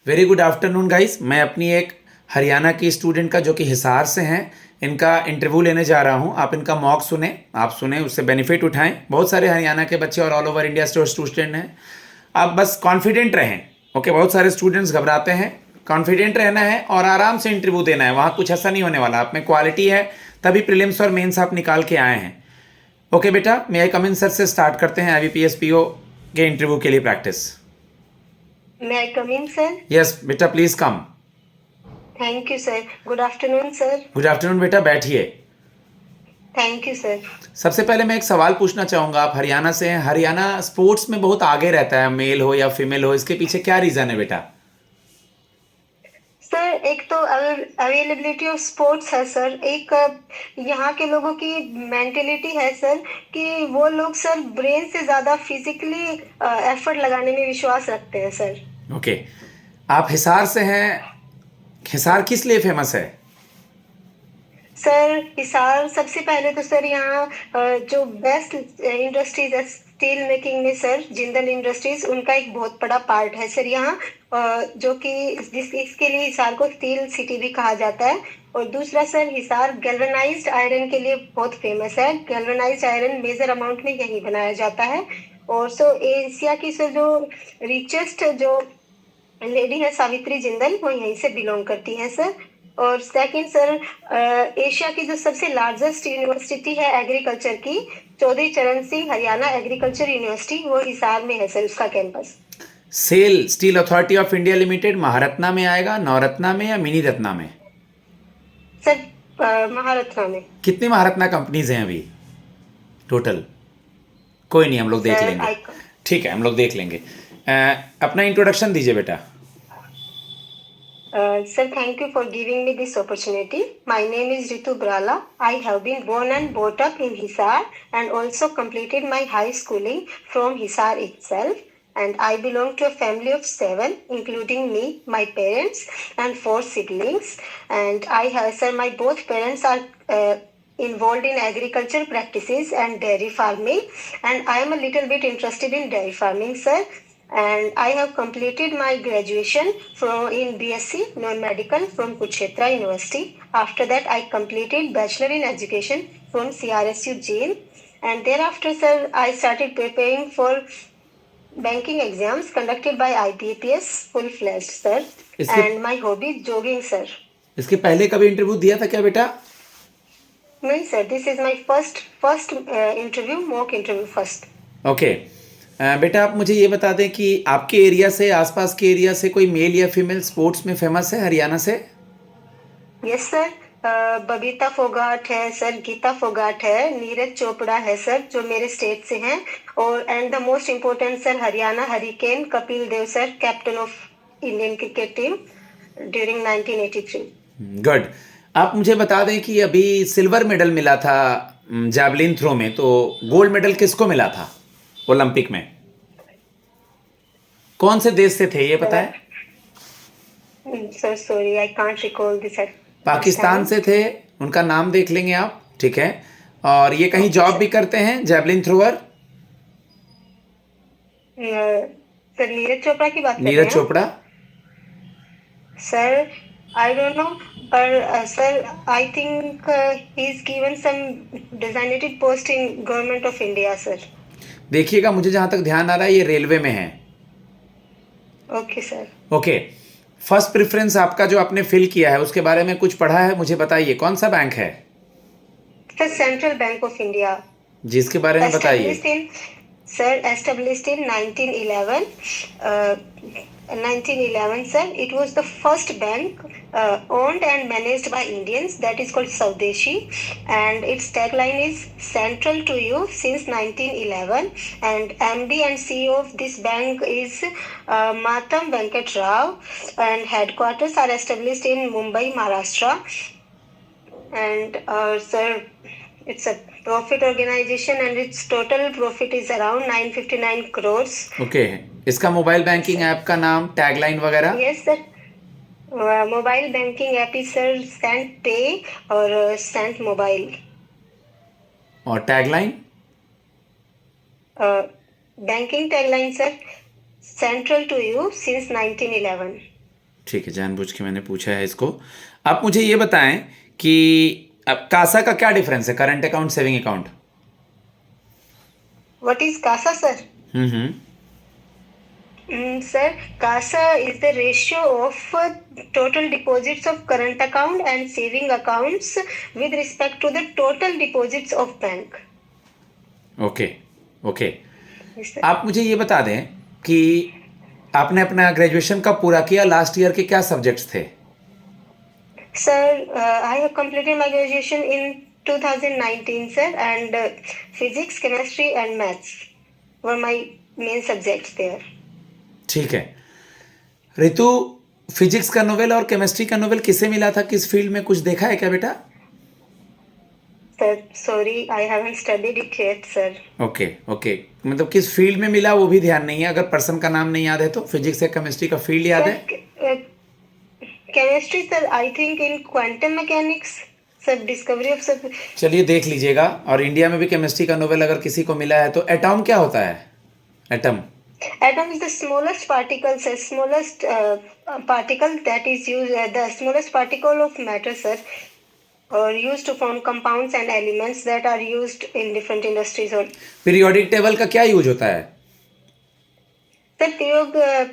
Very good afternoon guys. मैं अपनी एक हरियाणा की स्टूडेंट का जो कि हिसार से हैं, इनका इंटरव्यू लेने जा रहा हूं। आप इनका मॉक सुने, आप सुने, उससे बेनिफिट उठाएं। बहुत सारे हरियाणा के बच्चे और ऑल ओवर इंडिया स्टूडेंट हैं। आप बस कॉन्फिडेंट रहें। ओके, बहुत सारे स्टूडेंट्स घबराते हैं। कॉन्फिडेंट रहना है और आराम से इंटरव्यू देना है। वहाँ कुछ ऐसा नहीं होने वाला। आप में क्वालिटी है तभी प्रीलिम्स और मेंस आप निकाल के आए हैं। ओके बेटा, मैं आई कम इन सर से स्टार्ट करते हैं IBPS PO के इंटरव्यू के लिए practice. May I come in, sir? Yes बेटा, please come. Thank you, sir. Good afternoon, sir. Good afternoon बेटा, बैठिए। Thank you, sir. सबसे पहले मैं एक सवाल पूछना चाहूँगा। आप हरियाणा से हैं। हरियाणा स्पोर्ट्स में बहुत आगे रहता है, मेल हो या फीमेल हो, इसके पीछे क्या रीज़न है बेटा? सर, एक तो अवेलेबिलिटी ऑफ स्पोर्ट्स है सर। एक यहाँ के लोगों की मेंटेलिटी है सर कि वो लोग सर ब्रेन से ज्यादा फिजिकली एफर्ट लगाने में विश्वास रखते हैं सर। ओके, आप हिसार से हैं। हिसार किस लिए फेमस है? सर हिसार सबसे पहले तो सर यहाँ जो बेस्ट इंडस्ट्रीज है स्टील मेकिंग में सर, जिंदल इंडस्ट्रीज, उनका एक बहुत बड़ा पार्ट है सर यहाँ, जो कि इसके लिए हिसार को स्टील सिटी भी कहा जाता है। और दूसरा सर, हिसार गैल्वेनाइज्ड आयरन के लिए बहुत फेमस है। गैल्वेनाइज्ड आयरन मेजर अमाउंट में यहीं बनाया जाता है। और सो एशिया की सर जो रिचेस्ट जो लेडी है सावित्री जिंदल, वो यहीं से बिलोंग करती है सर। और सेकंड सर, एशिया की जो सबसे लार्जेस्ट यूनिवर्सिटी है एग्रीकल्चर की, चौधरी चरण सिंह हरियाणा एग्रीकल्चर यूनिवर्सिटी, वो हिसार में है सर, उसका campus. SAIL steel authority of India limited Maharatna में आएगा, नवरत्ना में या मिनी रत्ना में? सर महारत्ना में। कितनी महारत्ना कंपनीज हैं अभी टोटल? कोई नहीं, हम लोग देख सर लेंगे। ठीक है, हम लोग देख लेंगे। अपना इंट्रोडक्शन दीजिए बेटा। Sir, thank you for giving me this opportunity. My name is Ritu Brala. I have been born and brought up in Hisar and also completed my high schooling from Hisar itself. And I belong to a family of 7, including me, my parents, and 4 siblings. And I have, sir, my both parents are involved in agriculture practices and dairy farming. And I am a little bit interested in dairy farming, sir. And I have completed my graduation in BSc non-medical from Kurukshetra University. After that, I completed Bachelor in Education from CRSU Jain. And thereafter, sir, I started preparing for banking exams conducted by IBPS full-fledged, sir. And my hobby is jogging, sir. इसके पहले कभी interview दिया था क्या बेटा? नहीं sir, this is my first interview, mock interview first. Okay बेटा, आप मुझे ये बता दें कि आपके एरिया से, आसपास के एरिया से कोई मेल या फीमेल स्पोर्ट्स में फेमस है हरियाणा से? यस सर, बबीता फोगाट है सर, गीता फोगाट है, नीरज चोपड़ा है सर, जो मेरे स्टेट से हैं। और and the most important sir, Haryana hurricane Kapil Dev sir, captain of Indian cricket team during 1983। Good. आप मुझे बता दें कि अभी सिल्वर मेडल मिला था जैवलिन थ्रो में, तो गोल्ड मेडल किसको मिला था ओलंपिक में? कौन से देश से थे ये पता है? Sir sorry, I can't recall this sir. Pakistan से थे। उनका नाम देख लेंगे आप, ठीक है? और ये कहीं जॉब भी करते हैं, javelin thrower? Sir Neeraj Chopra की बात कर रहे हैं? Neeraj Chopra sir I don't know, पर sir I think he is given some designated post in government of India sir. देखिएगा, मुझे जहां तक ध्यान आ रहा है ये रेलवे में है। Okay sir. Okay, first preference आपका जो आपने फिल किया है उसके बारे में कुछ पढ़ा है? मुझे बताइए कौन सा बैंक है? Sir central bank of India. जिसके बारे में बताइए। Sir established in 1911. 1911 sir, it was the first bank owned and managed by Indians, that is called Swadeshi, and its tagline is central to you since 1911. And MD and CEO of this bank is Matam Venkat Rao, and headquarters are established in Mumbai, Maharashtra. And sir, it's a profit organization and its total profit is around 959 crores. Okay, इसका mobile banking app का नाम, tagline वगैरह? Yes sir, mobile banking app is sir cent pay और cent mobile. और tagline? Banking tagline sir, central to you since 1911। ठीक है, जानबूझ के मैंने पूछा है इसको। आप मुझे ये बताएं कि अब कासा का क्या डिफरेंस है, current account saving account? What is CASA, sir? Hmm. Sir, CASA is the ratio of total deposits of current account and saving accounts with respect to the total deposits of bank. Okay okay. Yes, sir. आप मुझे ये बता दें कि आपने अपना graduation कब पूरा किया, लास्ट ईयर के क्या सब्जेक्ट्स थे? Sir, I have completed my graduation in 2019, sir, and physics, chemistry, and maths were my main subjects there. ठीक है। ऋतु, फिजिक्स का नोवेल और केमिस्ट्री का नोवेल किसे मिला था, किस फील्ड में, कुछ देखा है क्या बेटा? Sir, sorry, I haven't studied it yet, sir. Okay okay, मतलब किस फील्ड में मिला वो भी ध्यान नहीं है। अगर पर्सन का नाम नहीं याद है तो फिजिक्स या केमिस्ट्री का फील्ड याद Sir, है? chemistry, sir, I think in quantum mechanics, sir, discovery of sir. चलिए देख लीजिएगा। और इंडिया में भी केमिस्ट्री का नोवेल अगर किसी को मिला है तो एटॉम क्या होता है? Atom Atom is the smallest particle, sir, smallest particle that is used, the smallest particle of matter, sir, or used to form compounds and elements that are used in different industries. Or periodic table का क्या use होता है? sir,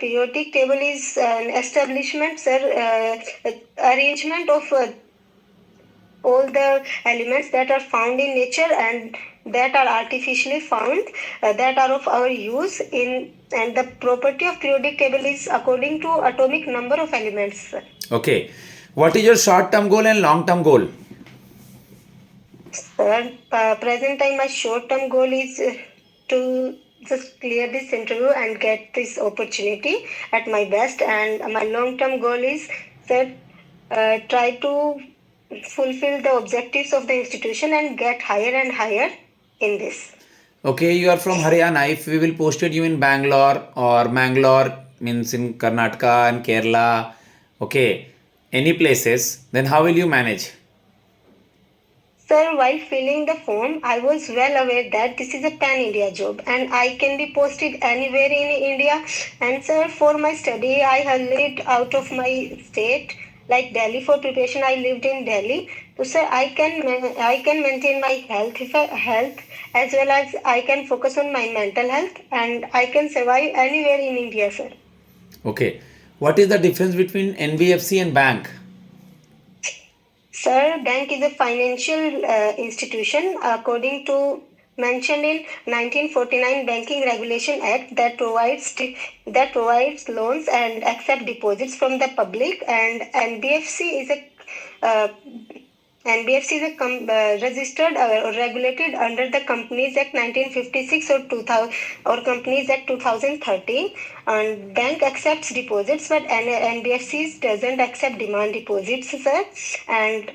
periodic table is an establishment, sir, arrangement of all the elements that are found in nature and that are artificially found, that are of our use in, and the property of periodic table is according to atomic number of elements, sir. Okay, what is your short term goal and long term goal? Sir, present time my short term goal is to just clear this interview and get this opportunity at my best, and my long term goal is, sir, try to fulfill the objectives of the institution and get higher and higher in this. Okay, you are from Haryana. If we will posted you in Bangalore, or Mangalore means in Karnataka and Kerala, okay, any places, then how will you manage? Sir, while filling the form, I was well aware that this is a pan-India job and I can be posted anywhere in India. And sir, for my study, I have lived out of my state, like Delhi. For preparation, I lived in Delhi. So sir, I can maintain my health as well as I can focus on my mental health and I can survive anywhere in India, sir. Okay, what is the difference between NBFC and bank? Sir, bank is a financial institution according to mentioned in 1949 Banking Regulation Act that provides loans and accept deposits from the public, and NBFC is a registered or regulated under the Companies Act 1956 or 2000 or Companies Act 2013. And bank accepts deposits, but NBFCs doesn't accept demand deposits, sir. And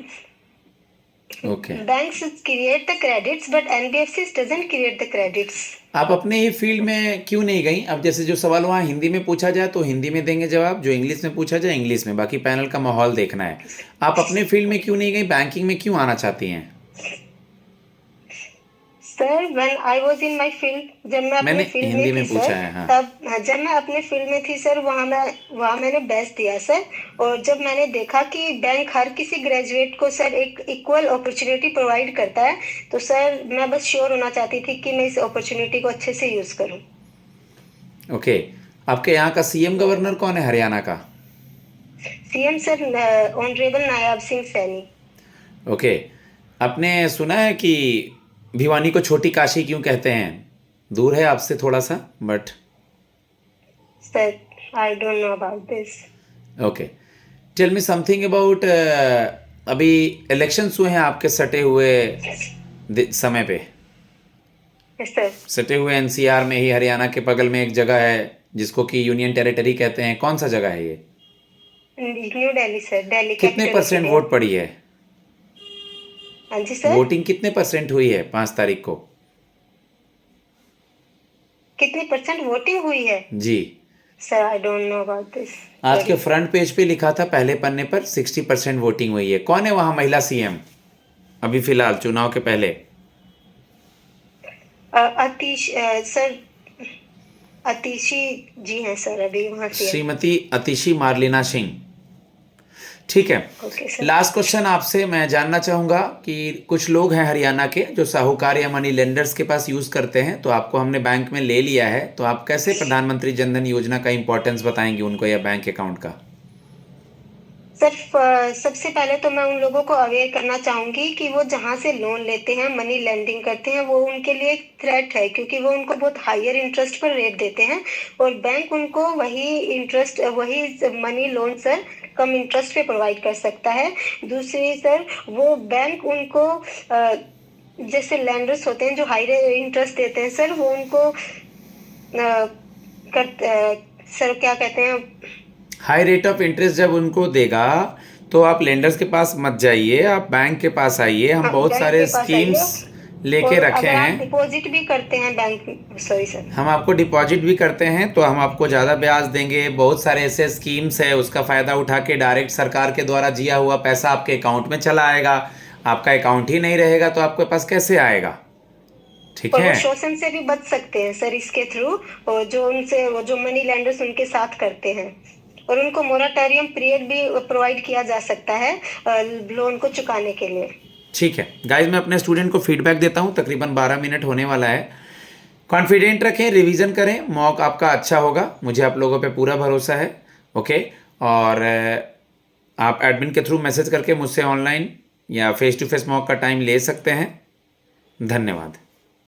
Okay. banks create the credits, but NBFCs doesn't create the credits. आप अपने ही field में क्यों नहीं गई? अब जैसे जो सवाल वहाँ हिंदी में पूछा जाए तो हिंदी में देंगे जवाब, जो इंग्लिश में पूछा जाए इंग्लिश में, बाकी पैनल का माहौल देखना है। आप अपने फील्ड में क्यों नहीं गई, बैंकिंग में क्यों आना चाहती हैं? Sir, when I was in my field, जब मैं अपने फील्ड हिंदी में में थी पूछा सर, है, हाँ। तब जब मैं अपने फील्ड में थी सर, वहाँ मैंने बेस्ट दिया सर। और जब मैंने देखा कि बैंक हर किसी ग्रेजुएट को सर एक इक्वल अपॉर्चुनिटी प्रोवाइड करता है, तो सर मैं बस श्योर होना चाहती थी कि मैं इस अपॉर्चुनिटी को अच्छे से यूज करूँ। ओके, आपके यहाँ का सीएम गवर्नर कौन है हरियाणा का? सीएम सर ऑनरेबल नायाब सिंह सैनी। ओके, आपने सुना है कि भिवानी को छोटी काशी क्यों कहते हैं? दूर है आपसे थोड़ा सा, but sir I don't know about this. Okay, tell me something about, अभी इलेक्शंस हुए हैं आपके सटे हुए समय पे। Yes sir. सटे हुए एनसीआर में ही हरियाणा के बगल में एक जगह है जिसको कि यूनियन टेरिटरी कहते हैं। कौन सा जगह है ये? New Delhi sir, Delhi. कितने परसेंट वोट पड़ी है? हाँ जी सर। वोटिंग कितने परसेंट हुई है 5 तारीख को? कितनी परसेंट वोटिंग हुई है? जी sir I don't know about this. आज के फ्रंट पेज पे लिखा था पहले पन्ने पर 60% वोटिंग हुई है। कौन है वहाँ महिला सीएम अभी फिलहाल चुनाव के पहले? सर अतिशी जी हैं सर अभी वहाँ से। श्रीमती अतिशी मार्लिना सिंह। ठीक है। Okay sir. लास्ट क्वेश्चन आपसे मैं जानना चाहूँगा कि कुछ लोग हैं हरियाणा के जो साहूकार या मनी लेंडर्स के पास यूज़ करते हैं, तो आपको हमने बैंक में ले लिया है, तो आप कैसे प्रधानमंत्री जनधन योजना का इंपॉर्टेंस बताएंगे उनको या बैंक अकाउंट का? सर सबसे पहले तो मैं उन लोगों को अवेयर करना चाहूंगी कि वो जहाँ से लोन लेते हैं, मनी लेंडिंग करते हैं, वो उनके लिए एक थ्रेट है, क्योंकि वो उनको बहुत हायर इंटरेस्ट पर रेट देते हैं और बैंक उनको वही मनी लोन सर कम इंटरेस्ट पे प्रोवाइड कर सकता है। दूसरी सर, वो बैंक उनको जैसे लैंडर्स होते हैं जो हाई इंटरेस्ट देते हैं सर, वो उनको सर क्या कहते हैं, हाई रेट ऑफ इंटरेस्ट जब उनको देगा तो आप लेंडर्स के पास मत जाइए, आप बैंक के पास आइए। हम बहुत बैंक सारे के पास स्कीम्स आइए। लेके और रखे अगर आप हैं। डिपॉजिट भी करते हैं बैंक, सॉरी सर, हम आपको डिपॉजिट भी करते हैं तो हम आपको ज़्यादा ब्याज देंगे। बहुत सारे ऐसे स्कीम्स है, उसका फ़ायदा उठा के डायरेक्ट सरकार के द्वारा जिया हुआ पैसा आपके अकाउंट में चला आएगा। आपका अकाउंट ही नहीं रहेगा तो आपके पास कैसे आएगा? ठीक और वो है। शोषण से भी बच सकते हैं सर इसके थ्रू, और जो मनी लेंडर्स उनके साथ करते हैं, और उनको मोराटोरियम पीरियड भी प्रोवाइड किया जा सकता है लोन को चुकाने के लिए। ठीक है गाइज, मैं अपने स्टूडेंट को फीडबैक देता हूँ। तकरीबन 12 मिनट होने वाला है। कॉन्फिडेंट रखें, रिवीजन करें, मॉक आपका अच्छा होगा, मुझे आप लोगों पे पूरा भरोसा है। ओके। और आप एडमिन के थ्रू मैसेज करके मुझसे ऑनलाइन या फेस टू फेस मॉक का टाइम ले सकते हैं। धन्यवाद।